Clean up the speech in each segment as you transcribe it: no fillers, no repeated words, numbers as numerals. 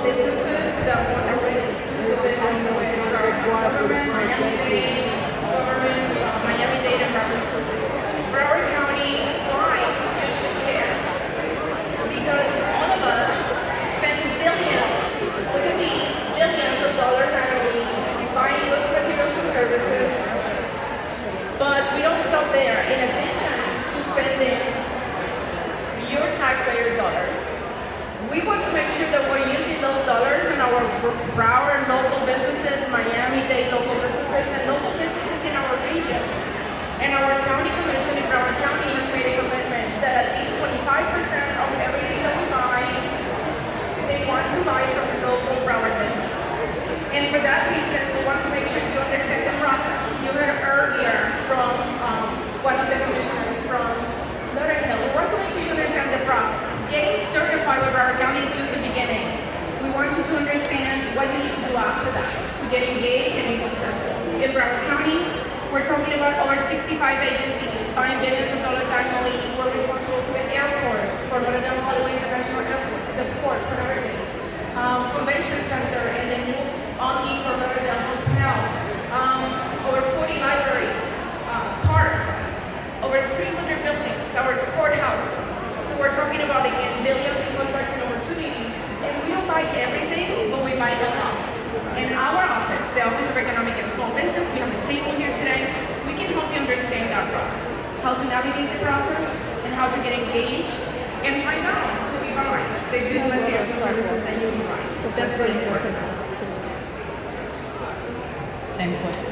businesses that want to do business with government, Miami-Dade, Miami-Dade and Broward School District. Broward County, why you should care? Because all of us spend billions, with a B, billions of dollars annually buying goods, materials, and services. But we don't stop there. In addition to spending your taxpayers' dollars, we want to make sure that we're using those dollars in our Broward local businesses, Miami-Dade local businesses, and local businesses in our region. And our county commission in Broward County has made a commitment that at least 25% of everything that we buy, they want to buy from local Broward businesses. And for that reason, we want to make sure you understand the process. You heard earlier from one of the commissioners from Lauderdale. We want to make sure you understand the process. Getting certified with Broward County is just the beginning. We want you to understand what you need to do after that to get engaged and be successful. In Broward County, we're talking about over 65 agencies buying billions of dollars annually. We're responsible for the airport, for Lauderdale Holloway International Airport, the port, for Everglades, convention center, and the new Omni for Lauderdale Hotel, over 40 libraries, parks, over 300 buildings, our courthouses. So we're talking about, again, billions in contracts and opportunities. And we don't buy everything, but we buy a lot. In our office, the Office of Economic and Small Business, we have a table here today. We can help you understand that process, how to navigate the process, and how to get engaged, and find out who we buy, the good materials and services that you buy. That's really important. Same question.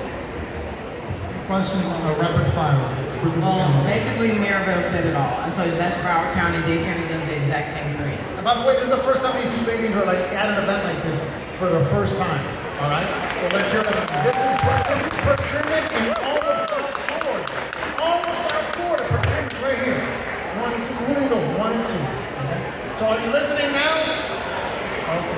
Question on rapid fire. Basically, Maribel said it all. And so that's Broward County. Dade County does the exact same thing. And by the way, this is the first time these two ladies are like at an event like this for the first time. All right? So let's hear it. This is procurement in almost South Florida. Almost South Florida. Procurement right here. 1 and 2. Who do you know? 1 and 2. Okay. So are you listening now? Okay.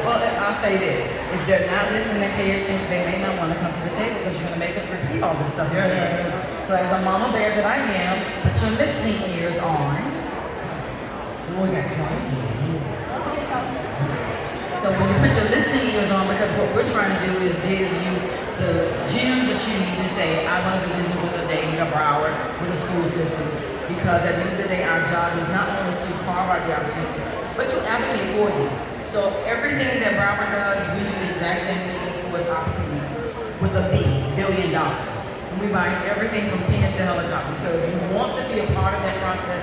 Well, I'll say this. If they're not listening and paying attention, they may not want to come to the table because you're going to make us repeat all this stuff. Yeah. So as a mama bear that I am, put your listening ears on. Oh, we got quiet. So when you put your listening ears on, because what we're trying to do is give you the gems that you need to say, I want to do business with a Dade or Broward, with the school systems. Because at the end of the day, our job is not only to carve out the opportunities, but to advocate for you. So everything that Broward does, we do the exact same thing as far as opportunities with a B, $1 billion. And we buy everything from pens to helicopters. So if you want to be a part of that process,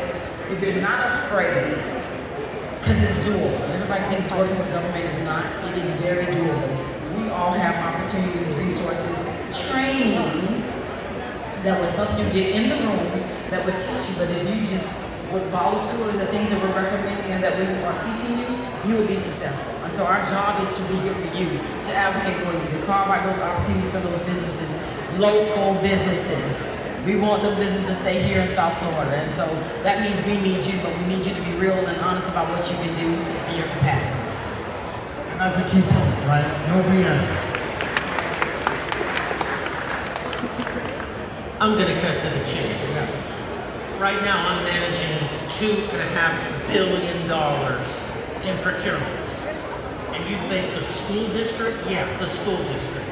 if you're not afraid, because it's doable. Everybody thinks working with government is not. It is very doable. We all have opportunities, resources, trainings that will help you get in the room, that will teach you. But if you just would follow through the things that we're recommending and that we are teaching you, you will be successful. And so our job is to be here for you, to advocate for you, to carve out those opportunities for those businesses, local businesses. We want the business to stay here in South Florida. And so that means we need you, but we need you to be real and honest about what you can do in your capacity. And that's a key point, right? No BS. I'm going to cut to the chase. Yeah. Right now, I'm managing $2.5 billion in procurements. And you think the school district? Yeah, the school district.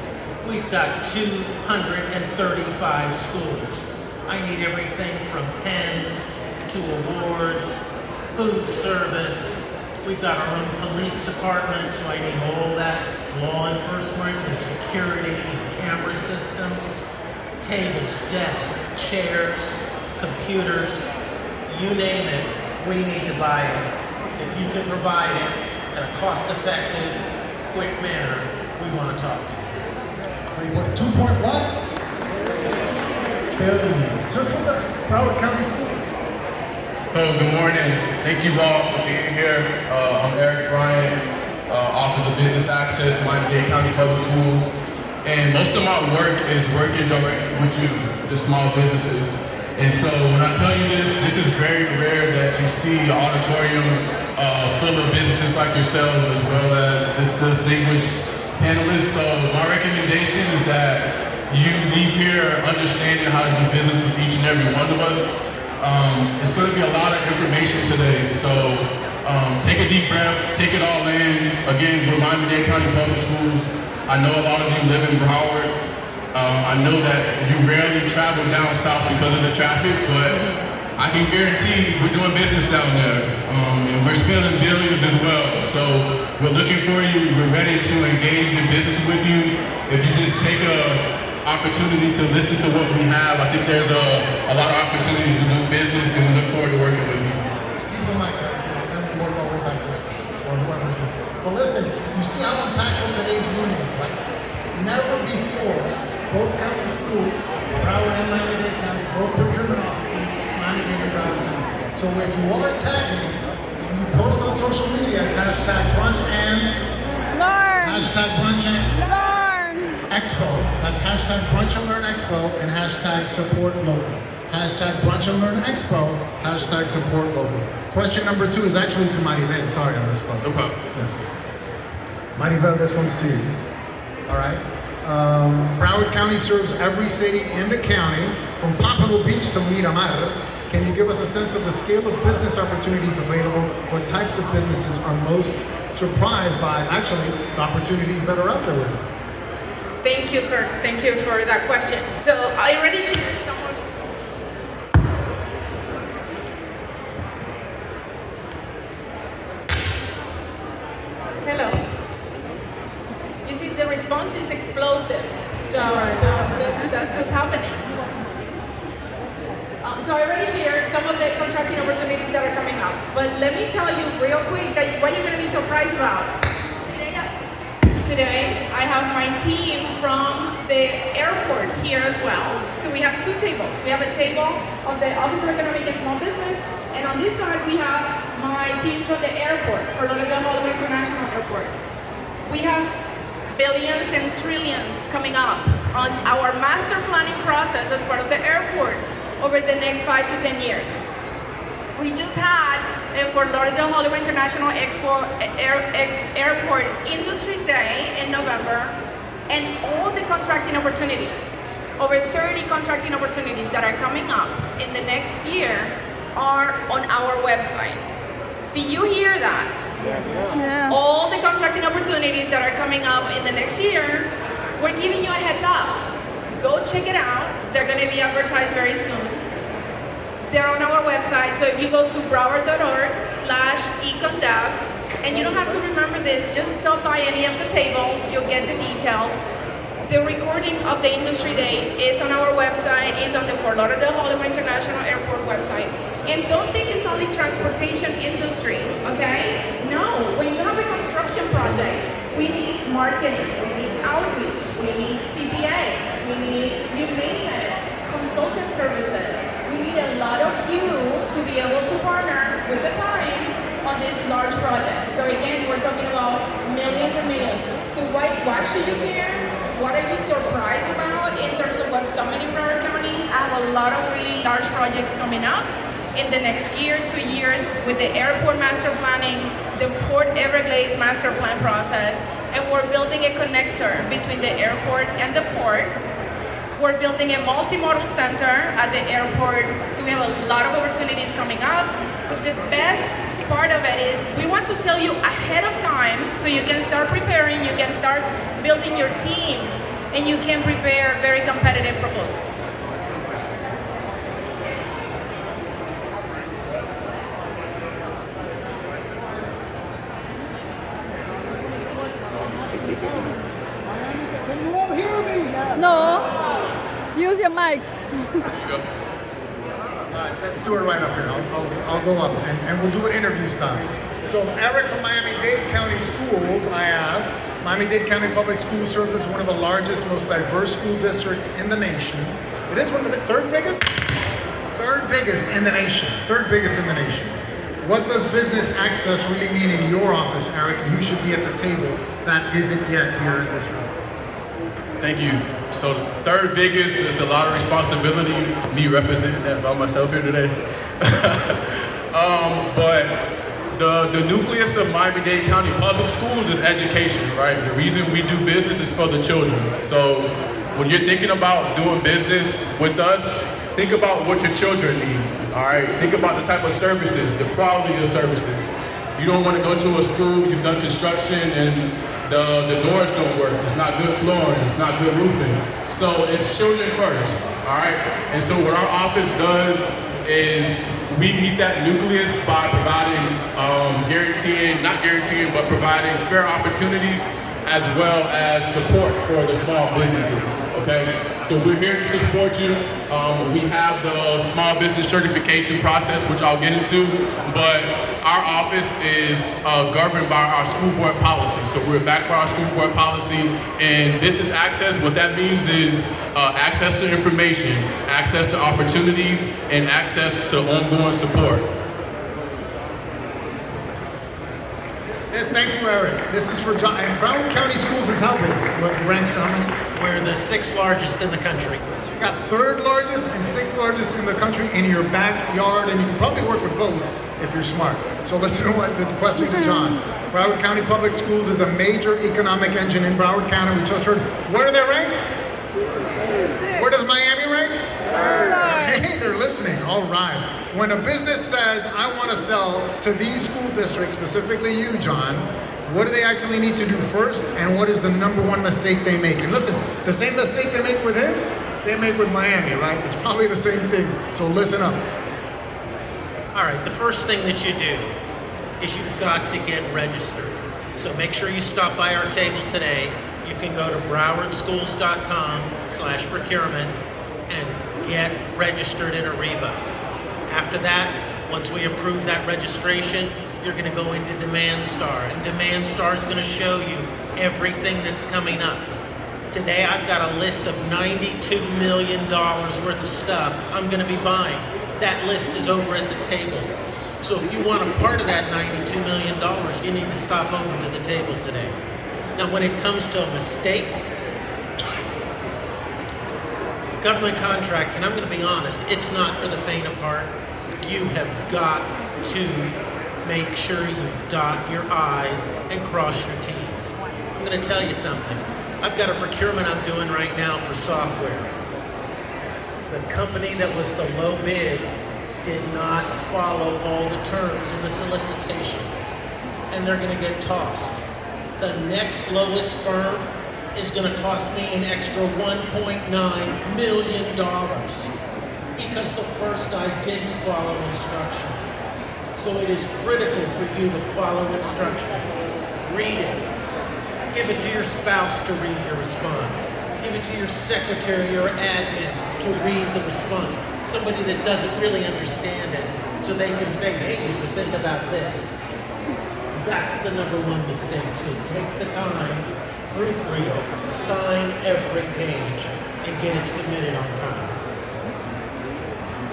We've got 235 schools. I need everything from pens to awards, food service. We've got our own police department, so I need all that law enforcement and security and camera systems, tables, desks, chairs, computers, you name it, we need to buy it. If you can provide it in a cost-effective, quick manner, we want to talk to you. 2 point what? Billion. Just with the Broward County School. So good morning. Thank you all for being here. I'm Eric Bryant, Office of Business Access, Miami-Dade County Public Schools. And most of my work is working directly with you, the small businesses. And so when I tell you this is very rare that you see an auditorium full of businesses like yourselves as well as this distinguished panelists. So my recommendation is that you leave here understanding how to do business with each and every one of us. It's going to be a lot of information today, so take a deep breath, take it all in. Again, we're Miami-Dade County Public Schools. I know a lot of you live in Broward. I know that you rarely travel down south because of the traffic, but I can guarantee we're doing business down there. And we're spending billions as well. So we're looking for you. We're ready to engage in business with you. If you just take a opportunity to listen to what we have, I think there's a lot of opportunities to do business, and we look forward to working with you. Keep in mind, and we work all the way back this way, or whoever's here. But listen, you see how impactful today's room is, right? Never before, both county schools, Broward and Miami-Dade County, both procurement offices, Miami-Dade and Broward County. So if you are tagging, and you post on social media, it's hashtag brunch and hashtag brunch and Expo. That's hashtag Brunch and Learn Expo and hashtag support local. Hashtag Brunch and Learn Expo, hashtag support local. Question number 2 is actually to Maribel. Sorry, I misspoke. No problem. Yeah. Maribel, this one's to you. All right. Broward County serves every city in the county, from Pompano Beach to Miramar. Can you give us a sense of the scale of business opportunities available? What types of businesses are most surprised by, actually, the opportunities that are out there with you? Thank you, Kurt. Thank you for that question. So I already shared some of. Hello. You see, the response is explosive. So that's what's happening. So I already shared some of the contracting opportunities that are coming up. But let me tell you real quick that what you're going to be surprised about. Today, I have my team from the airport here as well. So we have 2 tables. We have a table of the Office of Economic and Small Business, and on this side we have my team from the airport, Fort Lauderdale International Airport. We have billions and trillions coming up on our master planning process as part of the airport over the next 5 to 10 years. We just had Fort Lauderdale Hollywood International Expo Airport Industry Day in November, and all the contracting opportunities, over 30 contracting opportunities that are coming up in the next year are on our website. Do you hear that? Yeah. All the contracting opportunities that are coming up in the next year, we're giving you a heads up. Go check it out. They're going to be advertised very soon. They're on our website, so if you go to broward.org/econdev, and you don't have to remember this, just stop by any of the tables, you'll get the details. The recording of the Industry Day is on our website, is on the Fort Lauderdale Hollywood International Airport website. And don't think it's only transportation industry, okay? No, when you have a construction project, we need marketing, we need outreach, we need CPAs, we need, you name it, consultant services. We need a lot of you to be able to partner with the Times on these large projects. So again, we're talking about millions and millions. So why should you care? What are you surprised about in terms of what's coming in Broward County? I have a lot of really large projects coming up in the next year, 2 years, with the airport master planning, the Port Everglades master plan process, and we're building a connector between the airport and the port. We're building a multimodal center at the airport, so we have a lot of opportunities coming up. But the best part of it is we want to tell you ahead of time so you can start preparing, you can start building your teams, and you can prepare very competitive proposals. Can you all hear me? No. Use your mic. Let's do it right up here. I'll go up and we'll do it interview style. So Eric from Miami-Dade County Schools, I asked, Miami-Dade County Public Schools serves as one of the largest, most diverse school districts in the nation. It is one of the third biggest in the nation. Third biggest in the nation. What does business access really mean in your office, Eric? And who should be at the table that isn't yet here in this room? Thank you. So third biggest, it's a lot of responsibility, me representing that by myself here today. But the nucleus of Miami-Dade County Public Schools is education, right? The reason we do business is for the children. So when you're thinking about doing business with us, think about what your children need, all right? Think about the type of services, the quality of services. You don't want to go to a school, you've done construction, and the doors don't work. It's not good flooring, it's not good roofing. So it's children first, all right? And so what our office does is we meet that nucleus by providing, not guaranteeing, but providing fair opportunities as well as support for the small businesses, okay? So we're here to support you. We have the small business certification process, which I'll get into, but our office is governed by our school board policy. So we're backed by our school board policy, and business access, what that means is access to information, access to opportunities, and access to ongoing support. Yes, thank you, Eric. This is for John. And Broward County Schools is how big? What ranks how many? We're the 6th largest in the country. You got 3rd largest and 6th largest in the country in your backyard, and you can probably work with both if you're smart. So listen to what the question to John. Broward County Public Schools is a major economic engine in Broward County. We just heard, where do they rank? Where does Miami rank? Hey, they're listening. All right. When a business says, I want to sell to these school districts, specifically you, John, what do they actually need to do first, and what is the #1 mistake they make? And listen, the same mistake they make with him, they make with Miami, right? It's probably the same thing. So listen up. All right, the first thing that you do is you've got to get registered. So make sure you stop by our table today. You can go to browardschools.com/procurement and get registered in Ariba. After that, once we approve that registration, you're going to go into Demand Star, and Demand Star is going to show you everything that's coming up. Today, I've got a list of $92 million worth of stuff I'm going to be buying. That list is over at the table. So if you want a part of that $92 million, you need to stop over to the table today. Now, when it comes to a mistake, government contracting, I'm going to be honest, it's not for the faint of heart. You have got to make sure you dot your I's and cross your T's. I'm going to tell you something. I've got a procurement I'm doing right now for software. The company that was the low bid did not follow all the terms in the solicitation, and they're going to get tossed. The next lowest firm is going to cost me an extra $1.9 million because the first guy didn't follow instructions. So it is critical for you to follow instructions. Read it. Give it to your spouse to read your response. Give it to your secretary or admin to read the response. Somebody that doesn't really understand it, so they can say, hey, did you think about this? That's the #1 mistake. So take the time, proofread, sign every page, and get it submitted on time.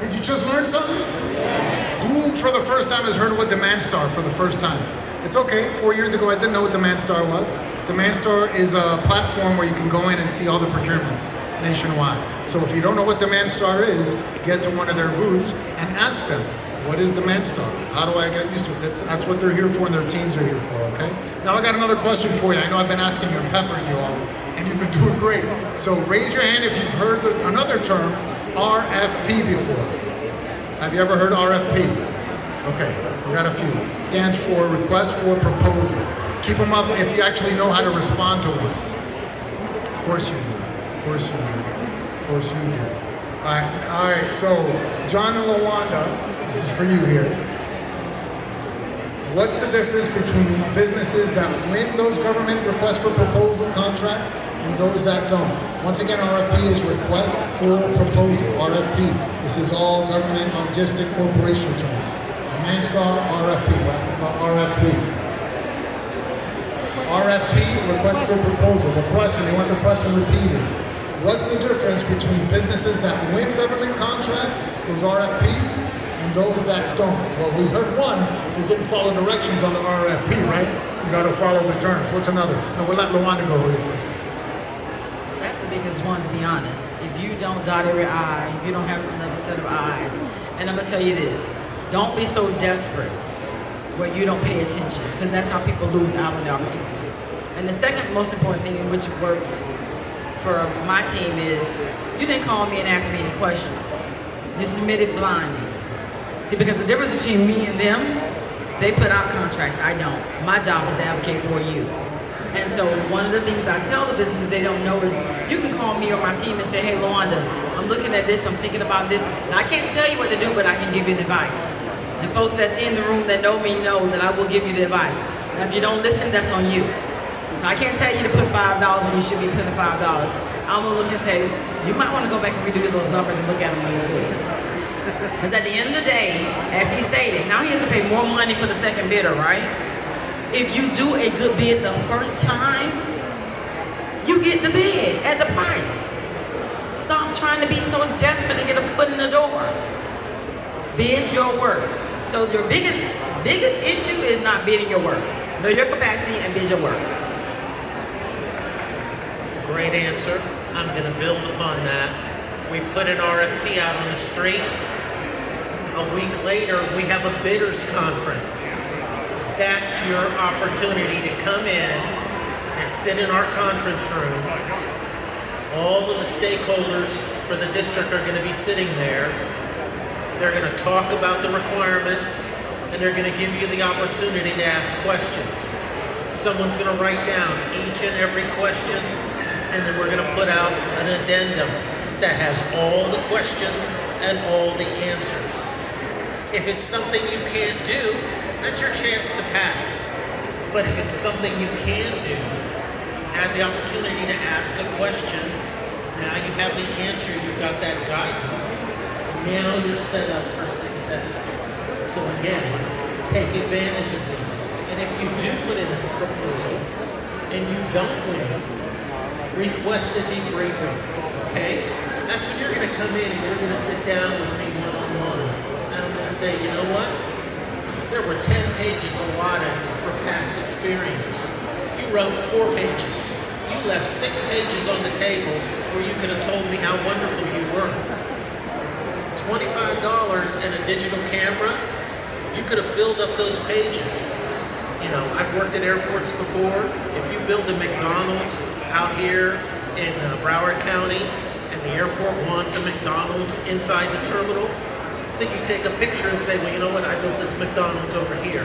Did you just learn something? Who, for the first time, has heard of what Demand Star for the first time? It's okay. 4 years ago, I didn't know what Demand Star was. Demand Star is a platform where you can go in and see all the procurements nationwide. So if you don't know what Demand Star is, get to one of their booths and ask them, what is Demand Star? How do I get used to it? That's what they're here for, and their teams are here for, okay? Now I got another question for you. I know I've been asking you and peppering you all, and you've been doing great. So raise your hand if you've heard another term, RFP, before. Have you ever heard RFP? Okay, we got a few. Stands for Request for Proposal. Keep them up if you actually know how to respond to one. Of course you do. Of course you do. Of course you do. All right, so John and LaWanda, this is for you here. What's the difference between businesses that win those government request for proposal contracts and those that don't? Once again, RFP is request for proposal, RFP. This is all government logistic corporation terms. Demand Star, RFP. We're asking about RFP. RFP, request for proposal. The question, they want the question repeated. What's the difference between businesses that win government contracts, those RFPs, and those that don't? Well, we heard one, they didn't follow directions on the RFP, right? You gotta follow the terms. What's another? No, we'll let LaWanda go real quick. That's the biggest one, to be honest. If you don't dot every I, if you don't have another set of I's, and I'm gonna tell you this, don't be so desperate where you don't pay attention, because that's how people lose out on the opportunity. And the second most important thing in which works for my team is, you didn't call me and ask me any questions. You submitted blindly. See, because the difference between me and them They put out contracts, I don't. My job is to advocate for you. And so one of the things I tell the businesses they don't know is you can call me or my team and say, hey, Luanda, I'm looking at this, I'm thinking about this, and I can't tell you what to do, but I can give you advice. And folks that's in the room that know me know that I will give you the advice. Now, if you don't listen, that's on you. So I can't tell you to put $5 when you should be putting $5. I'm gonna look and say, you might wanna go back and redo those numbers and look at them a little bit. Because at the end of the day, as he stated, now he has to pay more money for the second bidder, right? If you do a good bid the first time, you get the bid at the price. Stop trying to be so desperate to get a foot in the door. Bid your work. So your biggest issue is not bidding your work. Know your capacity and bid your work. Great answer. I'm going to build upon that. We put an RFP out on the street. A week later, we have a bidders conference. That's your opportunity to come in and sit in our conference room. All of the stakeholders for the district are going to be sitting there. They're going to talk about the requirements, and they're going to give you the opportunity to ask questions. Someone's going to write down each and every question, and then we're going to put out an addendum that has all the questions and all the answers. If it's something you can't do, that's your chance to pass. But if it's something you can do, you've had the opportunity to ask a question, now you have the answer, you've got that guidance, now you're set up for success. So again, take advantage of these. And if you do put in a proposal and you don't win, request a debriefing, okay? That's when you're gonna come in and you're gonna sit down with me one-on-one. And I'm gonna say, you know what? There were 10 pages allotted for past experience. You wrote 4 pages. You left 6 pages on the table where you could have told me how wonderful you were. $25 and a digital camera, you could have filled up those pages. You know, I've worked at airports before. If you build a McDonald's out here in Broward County and the airport wants a McDonald's inside the terminal, then you take a picture and say, well, you know what, I built this McDonald's over here.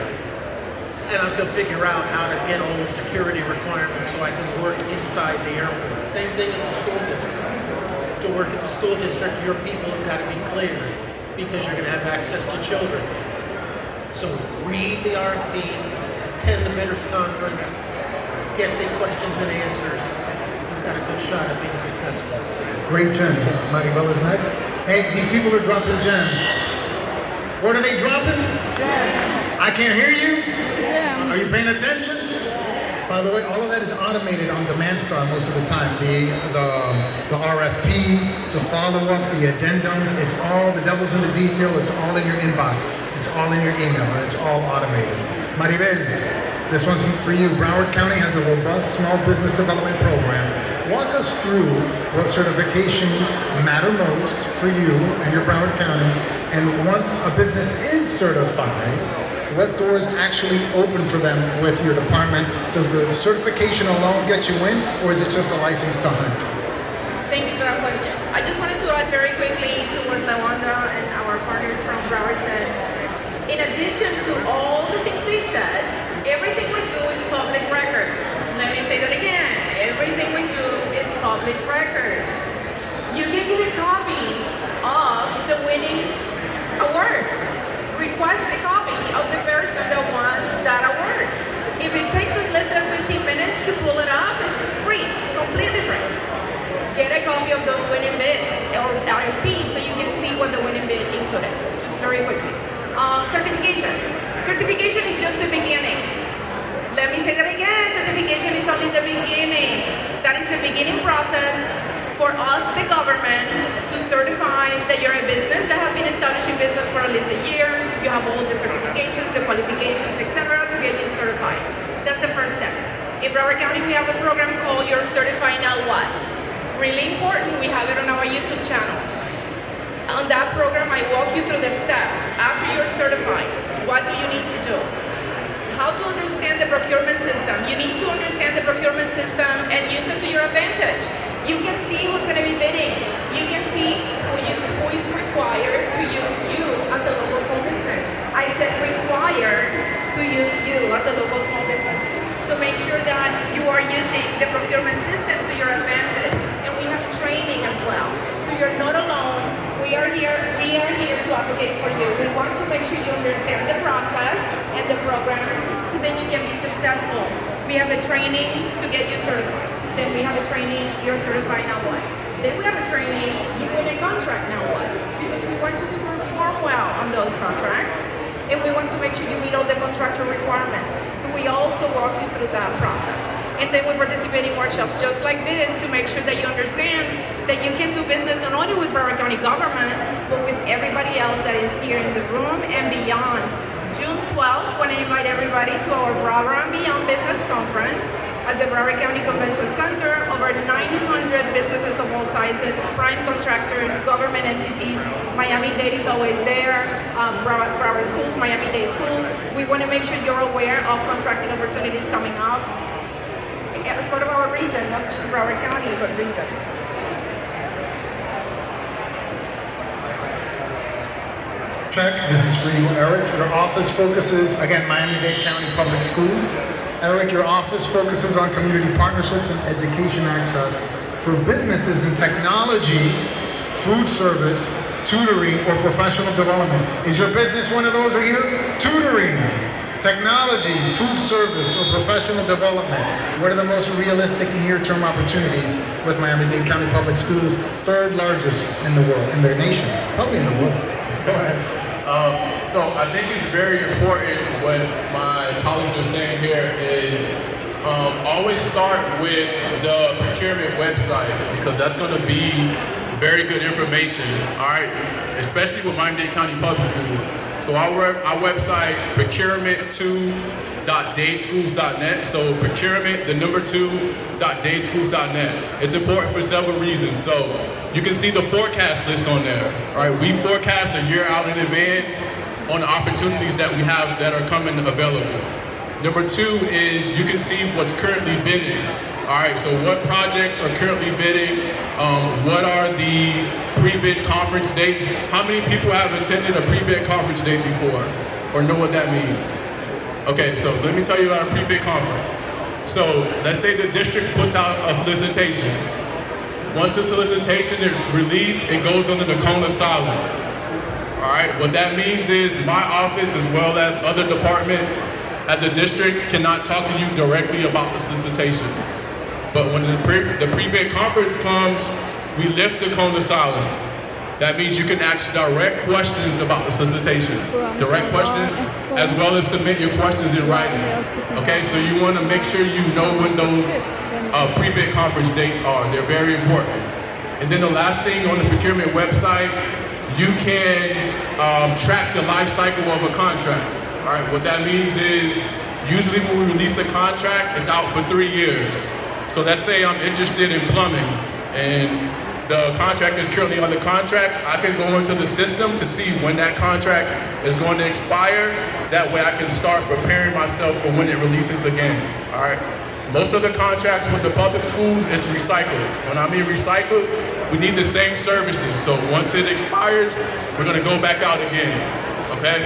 And I'm gonna figure out how to get all the security requirements so I can work inside the airport. Same thing at the school district. To work at the school district, your people have gotta be cleared because you're gonna have access to children. So read the RFP, attend the bidders conference, get the questions and answers. You've got a good shot at being successful. Great gems. Maribel is next. Hey, these people are dropping gems. What are they dropping? I can't hear you. Are you paying attention? By the way, all of that is automated on Demand Star most of the time. The RFP, the follow-up, the addendums, it's all, the devil's in the detail, it's all in your inbox. It's all in your email, and it's all automated. Maribel, this one's for you. Broward County has a robust small business development program. Walk us through what certifications matter most for you and your Broward County, and once a business is certified, what doors actually open for them with your department? Does the certification alone get you in, or is it just a license to hunt? Thank you for that question. I just wanted to add very quickly to what Lawanda and our partners from Broward said. In addition to all the things they said, everything we do is public record. Let me say that again. Everything we do is public record. You can get a copy of the winning award. Request a copy of the person that won that award. If it takes us less than 15 minutes to pull it up, it's free, completely free. Get a copy of those winning bids or RFP so you can see what the winning bid included. Just very quickly. Certification. Certification is just the beginning. Let me say that again. Certification is only the beginning. That is the beginning process for us, the government, to certify that you're a business that have been established in business for at least a year. You have all the certifications, the qualifications, etc. to get you certified. That's the first step. In Broward County, we have a program called You're Certified Now What? Really important, we have it on our YouTube channel. On that program, I walk you through the steps. After you're certified, what do you need to do? How to understand the procurement system. You need to understand the procurement system and use it to your advantage. You can see who's going to be bidding. You can see who is required to use you as a local small business. I said required make sure you understand the process and the programs so then you can be successful. We have a training to get you certified. Then we have a training, you're certified, now what? Then we have a training, you win a contract, now what? Because we want you to perform well on those contracts. And we want to make sure you meet all the contractual requirements. So we also walk you through that process. And then we participate in workshops just like this to make sure that you understand that you can do business not only with Broward County government, but with everybody else that is here in the room and beyond. June 12th, when I invite everybody to our Broward and Beyond Business Conference at the Broward County Convention Center. Over 900 businesses of all sizes, prime contractors, government entities. Miami-Dade is always there. Broward Schools, Miami-Dade Schools. We want to make sure you're aware of contracting opportunities coming up as part of our region, not just Broward County, but region. Check, this is for you, Eric. Your office focuses, again, Miami-Dade County Public Schools. Eric, your office focuses on community partnerships and education access for businesses in technology, food service, tutoring, or professional development. Is your business one of those right here? Tutoring, technology, food service, or professional development. What are the most realistic near-term opportunities with Miami-Dade County Public Schools, third largest in the world, in the nation, probably in the world? Go ahead. So I think it's very important what my colleagues are saying here is always start with the procurement website because that's going to be very good information, all right? Especially with Miami-Dade County Public Schools. So our website, procurement2.dadeschools.net. So procurement, the number 2.dadeschools.net. It's important for several reasons. So you can see the forecast list on there. All right, we forecast a year out in advance on the opportunities that we have that are coming available. Number 2 is you can see what's currently bidding. All right, so what projects are currently bidding? What are the pre-bid conference dates? How many people have attended a pre-bid conference date before or know what that means? Okay, so let me tell you about a pre-bid conference. So let's say the district puts out a solicitation. Once the solicitation is released, it goes under the cone of silence. All right, what that means is my office as well as other departments at the district cannot talk to you directly about the solicitation. But when the pre-bid conference comes, we lift the cone of silence. That means you can ask direct questions about the solicitation. Direct questions, as well as submit your questions in writing. Okay, so you want to make sure you know when those pre-bid conference dates are. They're very important. And then the last thing on the procurement website, you can track the life cycle of a contract. All right, what that means is usually when we release a contract, it's out for 3 years. So let's say I'm interested in plumbing and the contract is currently under contract. I can go into the system to see when that contract is going to expire. That way I can start preparing myself for when it releases again, all right? Most of the contracts with the public schools, it's recycled. When I mean recycled, we need the same services. So once it expires, we're gonna go back out again, okay?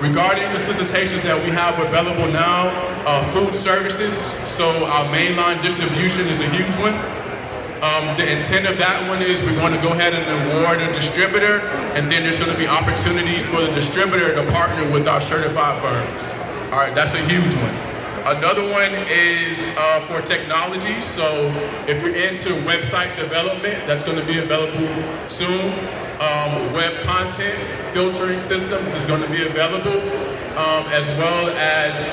Regarding the solicitations that we have available now, food services, so our mainline distribution is a huge one. The intent of that one is we're going to go ahead and award a distributor, and then there's going to be opportunities for the distributor to partner with our certified firms. All right, that's a huge one. Another one is for technology. So if you're into website development, that's going to be available soon. Web content filtering systems is going to be available, as well as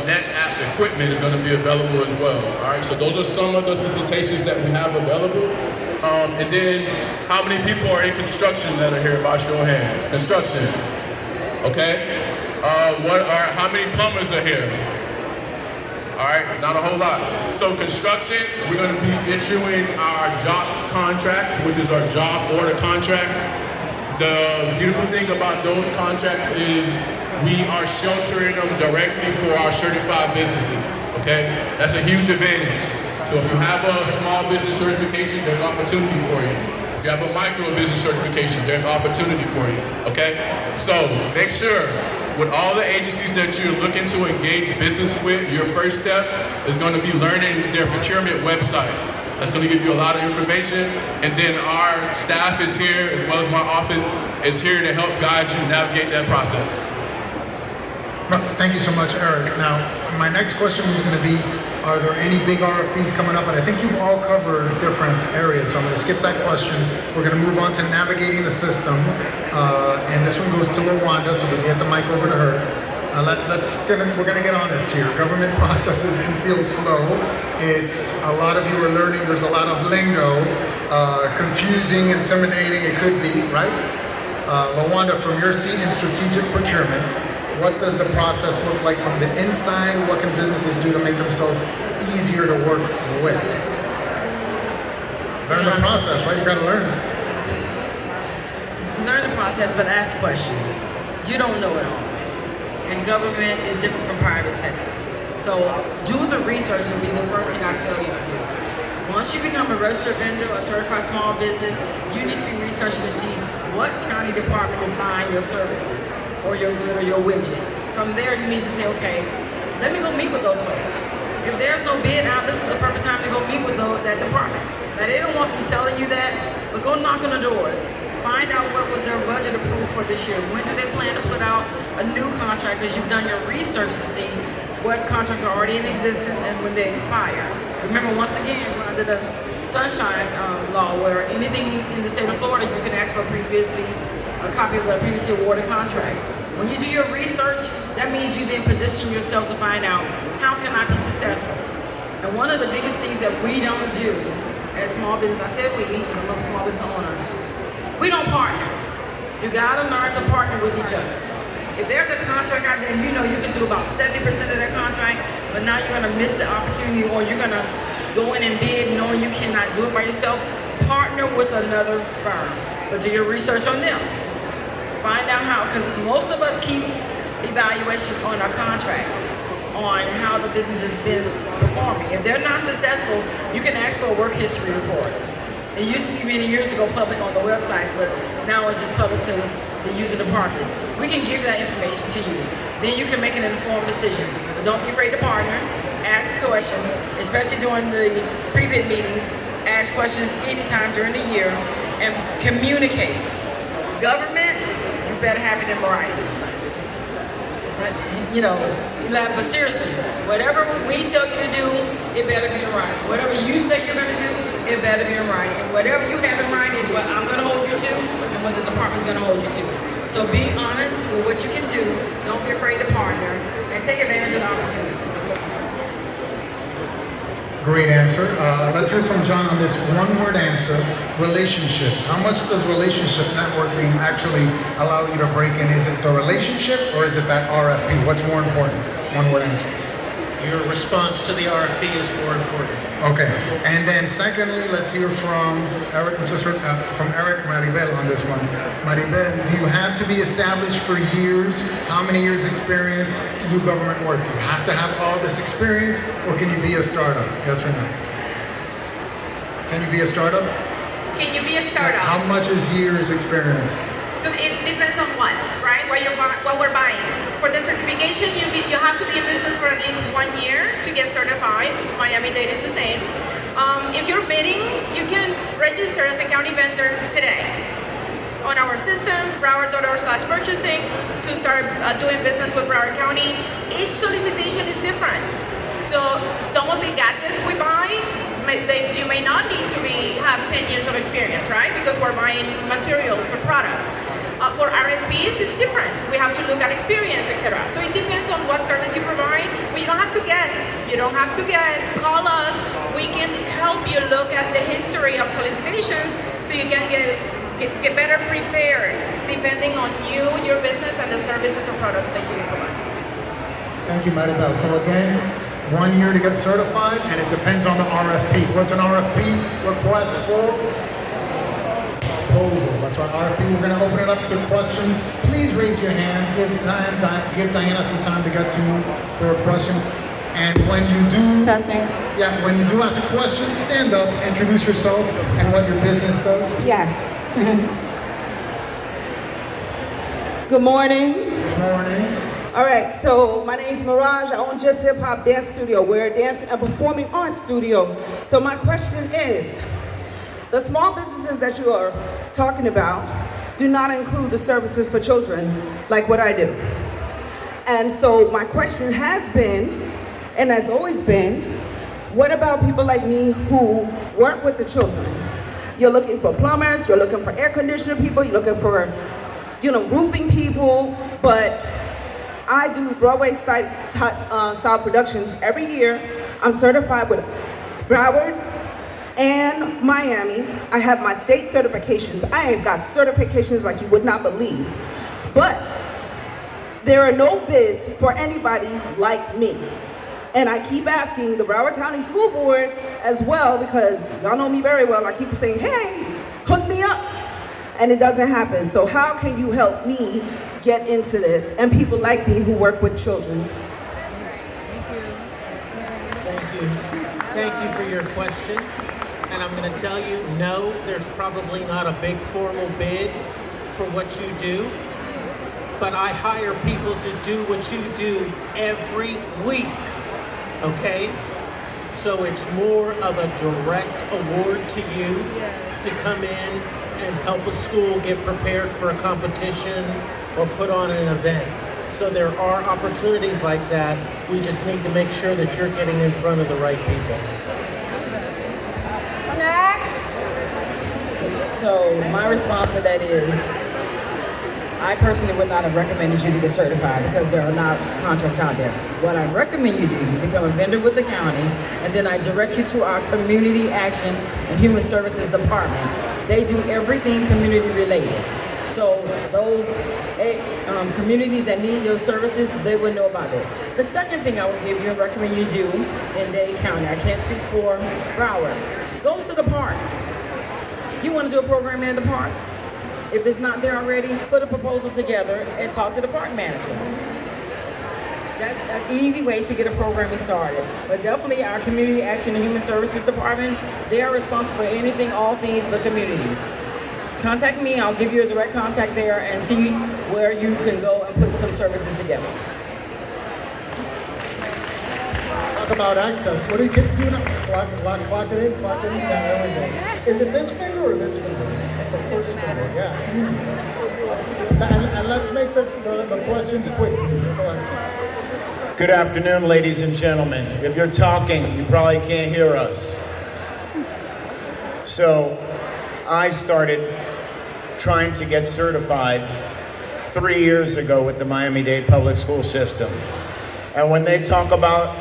net app equipment is going to be available as well. All right, so those are some of the solicitations that we have available. And then how many people are in construction that are here by show of hands? Construction, okay? How many plumbers are here? All right, not a whole lot. So construction, we're going to be issuing our job contracts, which is our job order contracts. The beautiful thing about those contracts is we are sheltering them directly for our certified businesses, okay? That's a huge advantage. So if you have a small business certification, there's opportunity for you. If you have a micro business certification, there's opportunity for you, okay? So make sure with all the agencies that you're looking to engage business with, your first step is going to be learning their procurement website. that's going to give you a lot of information. And then our staff is here, as well as my office, is here to help guide you navigate that process. Thank you so much, Eric. Now, my next question is going to be, are there any big RFPs coming up? And I think you've all covered different areas, so I'm going to skip that question. We're going to move on to navigating the system. And this one goes to LaWanda, so we'll get the mic over to her. We're going to get honest here. Government processes can feel slow. It's a lot of you are learning. There's a lot of lingo, confusing, intimidating. It could be, right? LaWanda, from your seat in strategic procurement, what does the process look like from the inside? What can businesses do to make themselves easier to work with? Learn the process, right? You got to learn it. Learn the process, but ask questions. You don't know it all. And government is different from private sector. So do the research will be the first thing I tell you to do. Once you become a registered vendor or certified small business, you need to be researching to see what county department is buying your services or your good or your widget. From there, you need to say, okay, let me go meet with those folks. If there's no bid out, this is the perfect time to go meet with that department. Now, they don't want me telling you that, but go knock on the doors. Find out what was their budget approved for this year. When do they plan to put out a new contract? Because you've done your research to see what contracts are already in existence and when they expire. Remember, once again, we're under the Sunshine Law, where anything in the state of Florida, you can ask for a copy of a previously awarded contract. When you do your research, that means you then position yourself to find out, how can I be successful? And one of the biggest things that we don't do as small business, I said we, because I'm a small business owner, we don't partner. You gotta learn to partner with each other. If there's a contract out there and you know you can do about 70% of that contract, but now you're gonna miss the opportunity, or you're gonna go in and bid knowing you cannot do it by yourself, partner with another firm, but do your research on them. Find out how, because most of us keep evaluations on our contracts on how the business has been performing. If they're not successful, you can ask for a work history report. It used to be many years ago public on the websites, but now it's just public to the user departments. We can give that information to you. Then you can make an informed decision. But don't be afraid to partner. Ask questions, especially during the pre-bid meetings. Ask questions anytime during the year and communicate. Government, you better have it in writing. You know, but seriously, whatever we tell you to do, it better be in writing. Whatever you say you're going to do, it better be in writing. And whatever you have in writing is what I'm going to hold you to and what the department's going to hold you to. So be honest with what you can do. Don't be afraid to partner and take advantage of the opportunities. Great answer. Let's hear from John on this one-word answer, relationships. How much does relationship networking actually allow you to break in? Is it the relationship or is it that RFP? What's more important? One-word answer. Your response to the RFP is more important. Okay. And then secondly, let's hear from Eric, from Eric Maribel on this one. Maribel, do you have to be established for years? How many years experience to do government work? Do you have to have all this experience, or can you be a startup? Yes or no? Can you be a startup? Can you be a Like, startup? how much is years experience? So it depends on what, right? What we're buying. For the certification, you have to be in business for at least 1 year to get certified. Miami-Dade is the same. If you're bidding, you can register as a county vendor today on our system, broward.org/purchasing, to start doing business with Broward County. Each solicitation is different. So some of the gadgets we buy, you may not need to have 10 years of experience, right? Because we're buying materials or products. For RFPs, it's different. We have to look at experience, etc. So it depends on what service you provide, but you don't have to guess. You don't have to guess. Call us. We can help you look at the history of solicitations so you can get better prepared depending on you, your business, and the services or products that you provide. Thank you, Maribel. So again, 1 year to get certified, and it depends on the RFP. What's an RFP? Request for proposal. That's our RFP. We're going to open it up to questions. Please raise your hand. Give Diana some time to get to you for a question. And when you do, when you do ask a question, stand up, introduce yourself and what your business does. Yes. Good morning. Good morning. All right, so my name is Mirage. I own Just Hip Hop Dance Studio. We're a dance and performing arts studio. So my question is, the small businesses that you are talking about do not include the services for children like what I do. And so my question has been, and has always been, what about people like me who work with the children? You're looking for plumbers, you're looking for air conditioner people, you're looking for, roofing people, but I do Broadway style productions every year. I'm certified with Broward and Miami. I have my state certifications. I have got certifications like you would not believe. But there are no bids for anybody like me. And I keep asking the Broward County School Board as well, because y'all know me very well. I keep saying, hey, hook me up. And it doesn't happen. So how can you help me get into this and people like me who work with children? Thank you. Thank you for your question. And I'm going to tell you, no, there's probably not a big formal bid for what you do. But I hire people to do what you do every week. Okay? So it's more of a direct award to you to come in and help a school get prepared for a competition or put on an event. So there are opportunities like that. We just need to make sure that you're getting in front of the right people. So my response to that is, I personally would not have recommended you to get certified because there are not contracts out there. What I recommend you do, you become a vendor with the county, and then I direct you to our Community Action and Human Services Department. They do everything community related. So those communities that need your services, they would know about it. The second thing I would give you and recommend you do in Dade County, I can't speak for Broward, go to the parks. You want to do a program in the park? If it's not there already, put a proposal together and talk to the park manager. That's an easy way to get a programming started. But definitely our Community Action and Human Services Department, they are responsible for anything, all things the community. Contact me, I'll give you a direct contact there and see where you can go and put some services together. Talk about access. What do kids do now? Clock it in, yeah, there we go. Is it this finger or this finger? It's the first finger, yeah. And let's make the questions quick. Please. Go ahead. Good afternoon, ladies and gentlemen. If you're talking, you probably can't hear us. So, I started trying to get certified 3 years ago with the Miami-Dade Public School System. And when they talk about,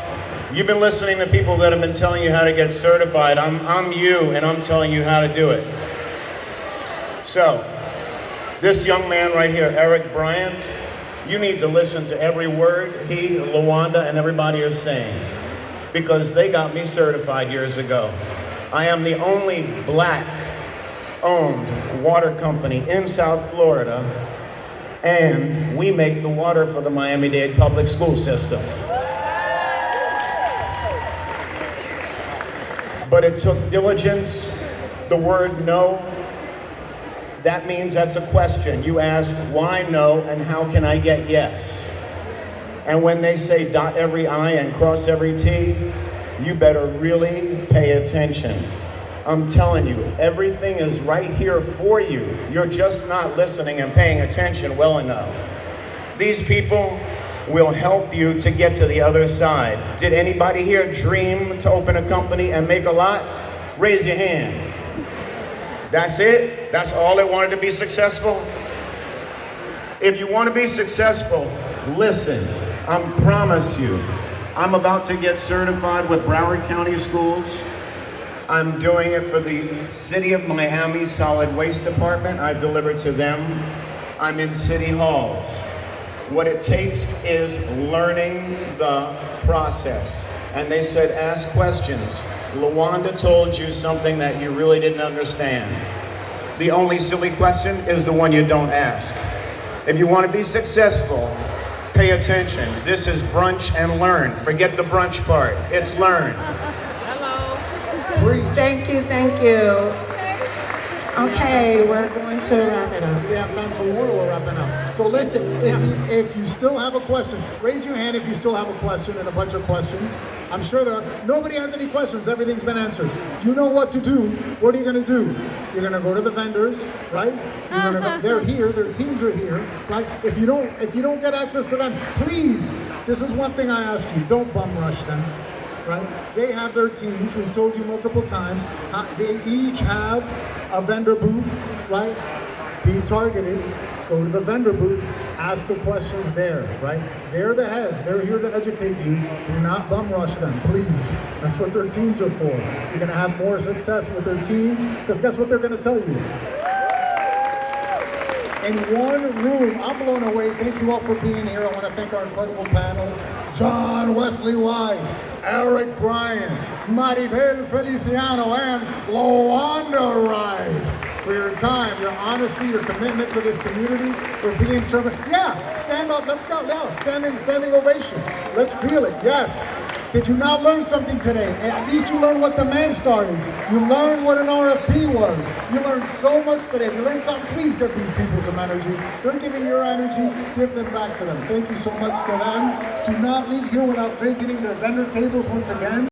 you've been listening to people that have been telling you how to get certified. I'm you, and I'm telling you how to do it. So, this young man right here, Eric Bryant, you need to listen to every word he, Lawanda, and everybody are saying, because they got me certified years ago. I am the only Black-owned water company in South Florida, and we make the water for the Miami-Dade Public School System. But it took diligence. The word no, that means that's a question. You ask, why no, and how can I get yes? And when they say dot every I and cross every T, you better really pay attention. I'm telling you, everything is right here for you. You're just not listening and paying attention well enough. These people will help you to get to the other side. Did anybody here dream to open a company and make a lot? Raise your hand. That's it? That's all that wanted to be successful? If you want to be successful, listen. I promise you, I'm about to get certified with Broward County Schools. I'm doing it for the City of Miami Solid Waste Department. I deliver to them. I'm in city halls. What it takes is learning the process. And they said, ask questions. Lawanda told you something that you really didn't understand. The only silly question is the one you don't ask. If you want to be successful, pay attention. This is brunch and learn. Forget the brunch part. It's learn. Thank you, thank you. Okay, we're going to wrap it up. We have time for more, we're wrapping up. So listen, if you still have a question, raise your hand if you still have a question and a bunch of questions. I'm sure there are. Nobody has any questions, everything's been answered. You know what to do. What are you gonna do? You're gonna go to the vendors, right? You're gonna go, they're here, their teams are here, right? If you don't get access to them, please, this is one thing I ask you, don't bum rush them. Right? They have their teams. We've told you multiple times. They each have a vendor booth, right? Be targeted. Go to the vendor booth. Ask the questions there, right? They're the heads. They're here to educate you. Do not bum rush them, please. That's what their teams are for. You're going to have more success with their teams because guess what they're going to tell you? In one room, I'm blown away. Thank you all for being here. I want to thank our incredible panelists, John Wesley White, Eric Bryan, Maribel Feliciano, and Lawanda Wright. For your time, your honesty, your commitment to this community, for being servant. Yeah, stand up, let's go. Yeah, standing ovation. Let's feel it, yes. Did you not learn something today? At least you learned what Demand Star is. You learned what an RFP was. You learned so much today. If you learned something, please give these people some energy. They're giving your energy, give them back to them. Thank you so much to them. Do not leave here without visiting their vendor tables once again.